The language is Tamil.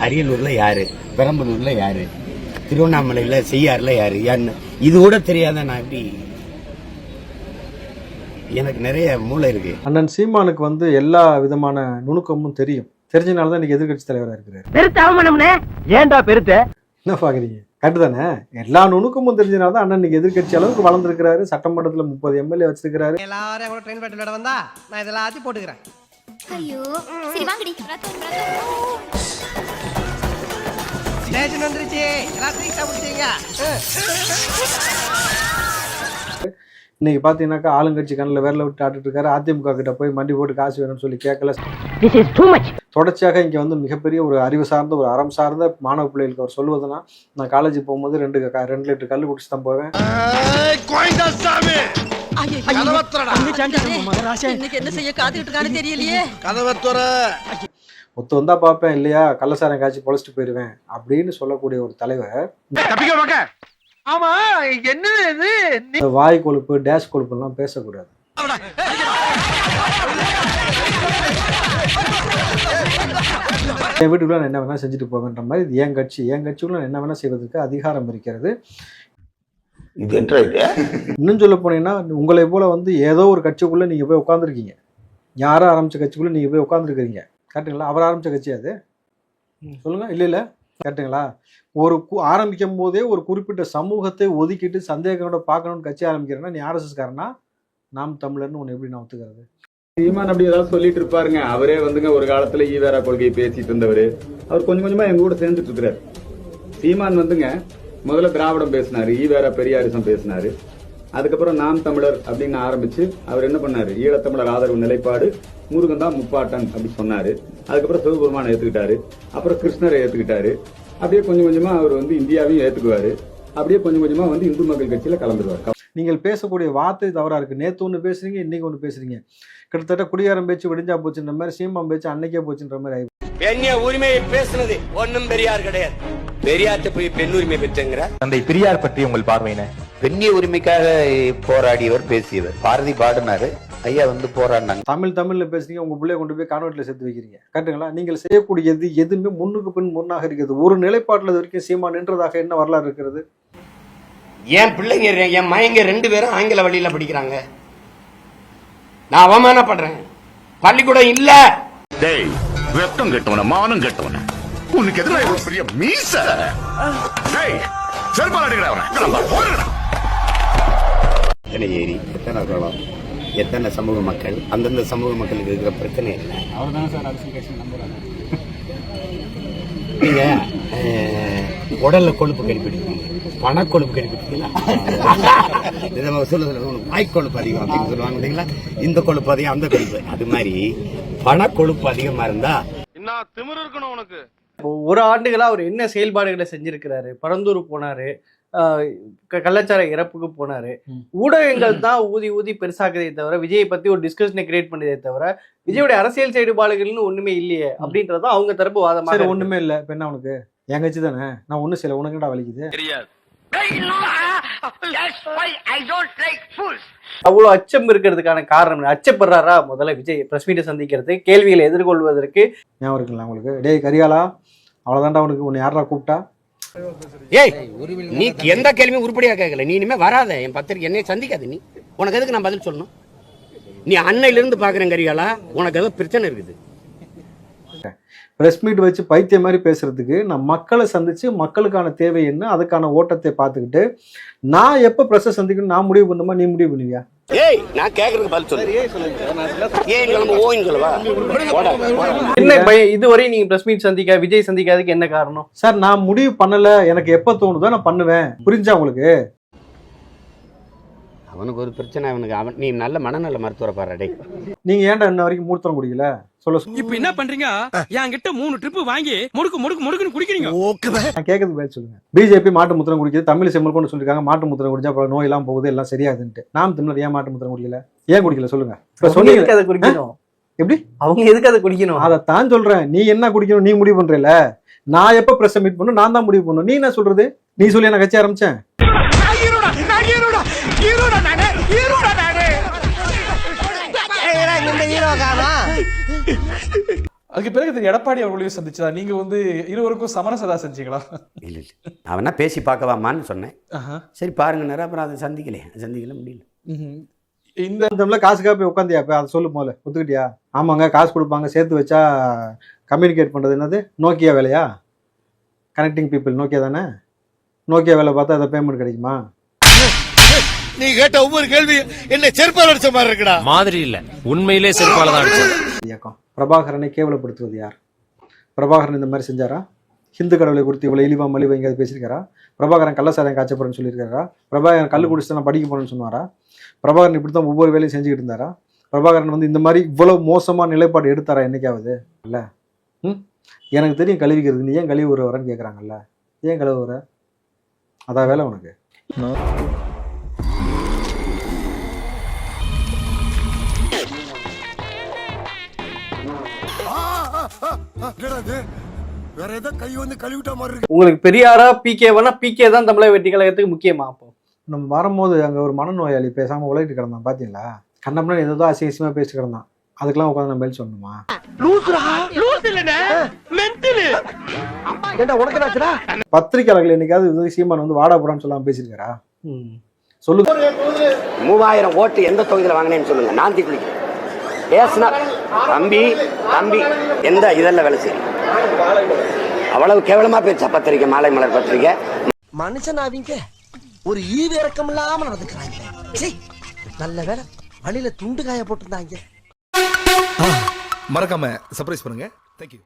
அரியலூர்ல யாரு, பெரம்பலூர்ல யாரு, திருவண்ணாமலையில செய்யாறுல யாரு யாருன்னு இது கூட தெரியாத நான் எப்படி? எனக்கு நிறைய மூளை இருக்கு. அண்ணன் சீமானுக்கு வந்து எல்லா விதமான நுணுக்கமும் தெரியும். தெரிஞ்சனாலதான் இன்னைக்கு எதிர்கட்சி தலைவரா இருக்கிறாரு. ஏன்டா பெருத்த என்ன பாக்குறீங்க? கரெக்ட் தானே? எல்லா நுணுக்கமும் தெரிஞ்சனாலதான் அண்ணன் இன்னைக்கு எதிர்கட்சி அளவுக்கு வளர்ந்துருக்கிறாரு. சட்டமன்றத்துல 30 எம்எல்ஏ வச்சிருக்கிறாரு. எல்லாரும் ட்ரெயின் பேட்டில் வந்தா நான் இதெல்லாம் போட்டுக்கிறேன். ஐயோ சரி வாங்கடி. ஸ்டேஷன் வந்துருச்சு, எல்லாத்தையும் சாப்பிடுச்சீங்க. இன்னைக்கு பாத்தீங்கன்னாக்கா ஆளுங்கட்சி கண்ணில் விரல விட்டு ஆட்டுட்டு இருக்காரு. அதிமுக கிட்ட போய் மண்டி போட்டு காசு வேணும்னு சொல்லி கேட்கல. தொடர்ச்சியாக இங்க வந்து மிகப்பெரிய ஒரு அறிவு சார்ந்த ஒரு அறம் சார்ந்த மாணவ பிள்ளைகளுக்கு அவர் சொல்லுவதுன்னா, நான் காலேஜ் போகும்போது 2 லிட்டர் கல் குடிச்சு தான் போவேன். என்ன செய்ய காத்துக்கிட்டு தெரியலையே. ஒத்து வந்தா பார்ப்பேன், இல்லையா கள்ளசாரம் காய்ச்சி பொழைச்சிட்டு போயிருவேன் அப்படின்னு சொல்லக்கூடிய ஒரு தலைவர் வாய் கொழுப்பு டேஷ் கொழுப்பு எல்லாம் பேசக்கூடாது. என் வீட்டுக்குள்ள நான் என்ன வேணா செஞ்சுட்டு போவேன்ற மாதிரி இது என் கட்சிக்குள்ள என்ன வேணா செய்வதற்கு அதிகாரம் இருக்கிறது. இன்னும் சொல்ல போனீங்கன்னா, உங்களை போல வந்து ஏதோ ஒரு கட்சிக்குள்ள நீங்க போய் உட்காந்துருக்கீங்க. யாரோ ஆரம்பிச்ச கட்சிக்குள்ள நீங்க போய் உட்காந்துருக்கீங்க. கரெக்டுங்களா? அவர் ஆரம்பிச்ச கட்சி அது சொல்லுங்க. இல்ல கரெக்டுங்களா? ஒரு ஆரம்பிக்கும் போதே ஒரு குறிப்பிட்ட சமூகத்தை ஒதுக்கிட்டு சந்தேகங்களோட பார்க்கணும்னு கட்சி ஆரம்பிக்கிறேன்னா நீ ஆர்எஸ்எஸ் காரனா, நாம் தமிழர்னு ஒன்று எப்படி நான் ஒத்துக்கிறது? சீமான் அப்படி ஏதாவது சொல்லிட்டு இருப்பாருங்க. அவரே வந்துங்க ஒரு காலத்துல ஈவேரா கொள்கையை பேசிட்டு இருந்தவரு. அவர் கொஞ்சம் கொஞ்சமா எங்க கூட சேர்ந்துட்டு இருக்கிறாரு. சீமான் வந்துங்க முதல்ல திராவிடம் பேசினாரு, ஈவேரா பெரியாரிசம் பேசினாரு. அதுக்கப்புறம் நாம் தமிழர் அப்படின்னு ஆரம்பிச்சு அவர் என்ன பண்ணாரு, ஈழத்தமிழர் ஆதரவு நிலைப்பாடு, முருகன் தான் முப்பாட்டன் அப்படி சொன்னாரு. அதுக்கப்புறம் சிவபெருமானை ஏத்துக்கிட்டாரு, அப்புறம் கிருஷ்ணரை ஏத்துக்கிட்டாரு. அப்படியே கொஞ்சம் கொஞ்சமா அவர் வந்து இந்தியாவையும் ஏத்துக்குவாரு. அப்படியே கொஞ்சம் கொஞ்சமா வந்து இந்து மக்கள் கட்சியில கலந்துருவாரு. நீங்கள் பேசக்கூடிய வார்த்தை தவறா இருக்கு. நேத்து ஒண்ணு பேசுறீங்க, இன்னைக்கு ஒண்ணு பேசுறீங்க. கிட்டத்தட்ட குடியாரம் பேச்சு விடிஞ்சா போச்சுன்ற மாதிரி, சீமான் பேச்சு அன்னைக்கே போச்சுன்ற மாதிரி ஆயிடுச்சு. பெண்ணிய உரிமையை பேசுனது ஒன்னும் பெரியார் கிடையாது. பெரியார்ட்ட போய் பெண் உரிமை பெற்றங்கிற தந்தை பெரியார் பற்றி உங்கள் பார்வையின? பெண்ணிய உரிமைக்காக போராடியவர், பேசியவர். பாரதி பாடினாரு, ஐயா வந்து போராடினாங்க. தமிழ்ல பேசுறீங்க, உங்க பிள்ளைய கொண்டு போய் கான்வென்ட்ல சேர்த்து வைக்கிறீங்க. கரெக்டுங்களா? நீங்கள் செய்யக்கூடியது எதுவுமே முன்னுக்கு பின் முன்னாக இருக்கிறது. ஒரு நிலைப்பாட்டுல வரைக்கும் சீமான் நின்றதாக என்ன வரலாறு இருக்கிறது? என் பிள்ளைங்க, என் மயங்க 2 பேரும் ஆங்கில வழியில படிக்கிறாங்க. நான் அவமானப்படுறேன். பள்ளிக்கூடம் இல்ல. டேய், வெக்கம் கெட்டவன, மானம் கெட்டவன, உனக்கு எதிராக ஒரு பெரிய மீச. டேய், செருப்பால் அடிக்கிறவன. எத்தனை ஏரி, எத்தனை குளம், எத்தனை சமூக மக்கள், அந்தந்த சமூக மக்களுக்கு இருக்கிற பிரச்சனை இல்லை. அவர் தானே சார் அரசியல் கட்சி நம்புறாங்க. நீங்க உடல்ல கொழுப்பு கழிப்பிடுவீங்க, பணக்கொழுப்பு கழிப்பிட்டீங்களா? வாய்க்கொழுப்பு அதிகம் அப்படின்னு சொல்லுவாங்க இல்லைங்களா? இந்த கொழுப்பு அதிகம், அந்த கொழுப்பு. அது மாதிரி பணக்கொழுப்பு அதிகமா இருந்தா திமிரு இருக்கணும் உனக்கு. ஒரு ஆண்டுகளா அவர் என்ன செயல்பாடுகளை செஞ்சிருக்கிறாரு? பரந்தூர் போனாரு, கள்ளச்சார இறப்புக்கு போனாரு. ஊடகங்கள் தான் ஊதி பெருசாக்குதே தவிர, விஜயை பத்தி ஒரு டிஸ்கஷனை கிரியேட் பண்ணதே தவிர, விஜயோட அரசியல் செயல்பாடுகள்னு ஒண்ணுமே இல்லையே அப்படின்றதான் அவங்க தரப்பு வாதமா. ஒண்ணுமே இல்ல. இப்ப என்ன உனக்கு? என் கட்சி தானே, நான் ஒண்ணு செய்யல, உனக்கு என்னடா வலிக்குது? அவ்வளவு அச்சம் இருக்கிறதுக்கான காரணம், அச்சப்படுறாரா முதல்ல விஜய் பிரஸ் மீட்டை சந்திக்கிறது, கேள்விகளை எதிர்கொள்வதற்கு? ஞாபகம் இருக்குங்களா உங்களுக்கு? டேய் கரிகாலா, அவ்வளவுதான்டா உனக்கு, உன்னை யாரா கூப்பிட்டா? ஏய், நீ எந்த கேள்வியும் உருப்படியா கேட்கல. நீ இனிமே வராத என் பத்திரிக்கை, என்னைய சந்திக்காது. நீ உனக்கு எதுக்கு நான் பதில் சொல்லணும்? நீ அன்னையில இருந்து பாக்குறேன் கரிகாலா, உனக்கு ஏதோ பிரச்சனை இருக்குது. பிரஸ் மீட் வச்சு பைத்தியம் மாதிரி பேசுறதுக்கு நான் மக்களை சந்திச்சு மக்களுக்கான தேவை என்ன, அதுக்கான ஓட்டத்தை பார்த்துக்கிட்டு நான் எப்ப பிரஸ் சந்திக்கணும் நான் முடிவு பண்ணுமா, நீ முடிவு பண்ணுவியா? ஏய், நான் கேக்குறதுக்கு பதில் சொல்லு. என்ன பயம்? இதுவரை நீங்க பிரஸ் மீட் சந்திக்க, விஜய் சந்திக்காததுக்கு என்ன காரணம்? சார், நான் முடிவு பண்ணல, எனக்கு எப்ப தோணுதோ நான் பண்ணுவேன். புரிஞ்சா உங்களுக்கு? அவனுக்கு ஒரு பிரச்சனை, அவனுக்கு நீ நல்ல மனநல மருத்துவரை பாரு. நீங்க ஏன்டா இன்ன வரைக்கும் மூர்த்தம் குடிக்கல? சொல்ல. இப்ப என்ன பண்றீங்க? என்கிட்ட 3 ட்ரிப் வாங்கி முடுக்குன்னு குடிக்கிறீங்க. நான் கேட்கறது பேச சொல்லுங்க. பிஜேபி மாட்டு முத்திரம் குடிக்குது, தமிழ் செம்மல் கொண்டு சொல்லிருக்காங்க மாட்டு முத்திரம் குடிச்சா அப்புறம் நோய் எல்லாம் போகுது, எல்லாம் சரியாதுன்ட்டு. நாம் தமிழர் ஏன் மாட்டு முத்திரம் குடிக்கல? ஏன் குடிக்கல சொல்லுங்க. சொன்னீங்க அதை குடிக்கணும். எப்படி? அவங்க எதுக்கு அதை குடிக்கணும்? அதைத்தான் சொல்றேன். நீ என்ன குடிக்கணும் நீ முடிவு பண்றல. நான் எப்ப பிரஸ் மீட் பண்ணணும் நான் தான் முடிவு பண்ணணும். நீ என்ன சொல்றது? நீ சொல்லி நான் கட்சி ஆரம்பிச்சேன். அதுக்கு பிறகு திரு எடப்பாடி அவர்களையும் சந்திச்சதா நீங்க வந்து இருவருக்கும் சமரசதா செஞ்சீங்களா? இல்லை இல்லை, அவனா பேசி பார்க்கவாமான்னு சொன்னேன். சரி பாருங்கன்னாரு. அப்புறம் அதை சந்திக்கல முடியல. இந்த டைம்ல காசுக்காக போய் உட்காந்தியா? போய் அதை சொல்லு போல ஒத்துக்கிட்டியா? ஆமாங்க, காசு கொடுப்பாங்க, சேர்த்து வச்சா கம்யூனிகேட் பண்றது என்னது? நோக்கியா வேலையா? கனெக்டிங் பீப்புள் நோக்கியா தானே? நோக்கியா வேலை பார்த்தா அதை பேமெண்ட் கிடைக்குமா? நீ கேட்ட ஒவ்வொரு கேள்வி என்ன செருப்பால் அடிச்ச மாதிரி இருக்குடா. மாதிரி இல்ல, உண்மையிலே செருப்பால தான் அடிச்சது. இயக்கம் பிரபாகரனை கேவலப்படுத்துவது யார்? பிரபாகரன் இந்த மாதிரி செஞ்சாரா? ஹிந்து கடவுளை குறித்து இவ்வளவு இழிவா மலிவா எங்கேயாவது பேசியிருக்காரா? பிரபாகரன் கள்ளசாராயம் காய்ச்ச போறேன்னு சொல்லியிருக்காரா? பிரபாகரன் கல்லு குடிச்சு நான் படிக்க போறேன்னு சொன்னாரா? பிரபாகரன் இப்படி தான் ஒவ்வொரு வேலையும் செஞ்சுக்கிட்டு இருந்தாரா? பிரபாகரன் வந்து இந்த மாதிரி இவ்வளவு மோசமான நிலைப்பாடு எடுத்தாரா என்னைக்காவது? இல்ல. எனக்கு தெரியும் கழுவிக்கிறது, நீ ஏன் கழுவி வரன்னு கேட்குறாங்கல்ல. ஏன் கழுவு வர? அதான் வேலை உனக்கு. வேற ஏதோ கை வந்து கழுவிட்ட மாதிரி இருக்கு. உங்களுக்கு பெரியாரா பிகேவானா? பிகே தான் தமிழக வெற்றி கழகத்துக்கு முக்கியமா? அப்போ நம்ம வரும்போது அங்கே ஒரு மனநோயாளி பேசாமல் உலகிட்டு கிடந்தான் பார்த்தீங்களா? கண்ணப்பனா ஏதோ அசிங்கமாக பேசிட்டு கிடந்தான். அதுக்கெல்லாம் உட்காந்து நம்ம பதில் சொல்லணுமா? பத்திரிக்கையாளர்கள் என்னைக்காவது வந்து சீமான் வந்து வாடா போடான்னு சொல்லாம பேசியிருக்காரா? சொல்லுங்க. 3000 ஓட்டு எந்த தொகுதியில் வாங்கினேன்னு சொல்லுங்க. நான் தீக்குளிக்கிறேன் பேசினா தம்பி எந்த இதெல்லாம் வேலை செய்யும்? அவ்வளவு கேவலமா பேச்சா பத்திரிக்கை, மாலை மலர் பத்திரிக்கை. மனுஷனாவீங்க ஒரு ஈவு இறக்கம் இல்லாம நடந்துக்கிறாங்க. நல்ல வேலை வழியில துண்டு காய போட்டிருந்தாங்க. மறக்காம சர்ப்ரைஸ் பண்ணுங்க. தேங்க்யூ.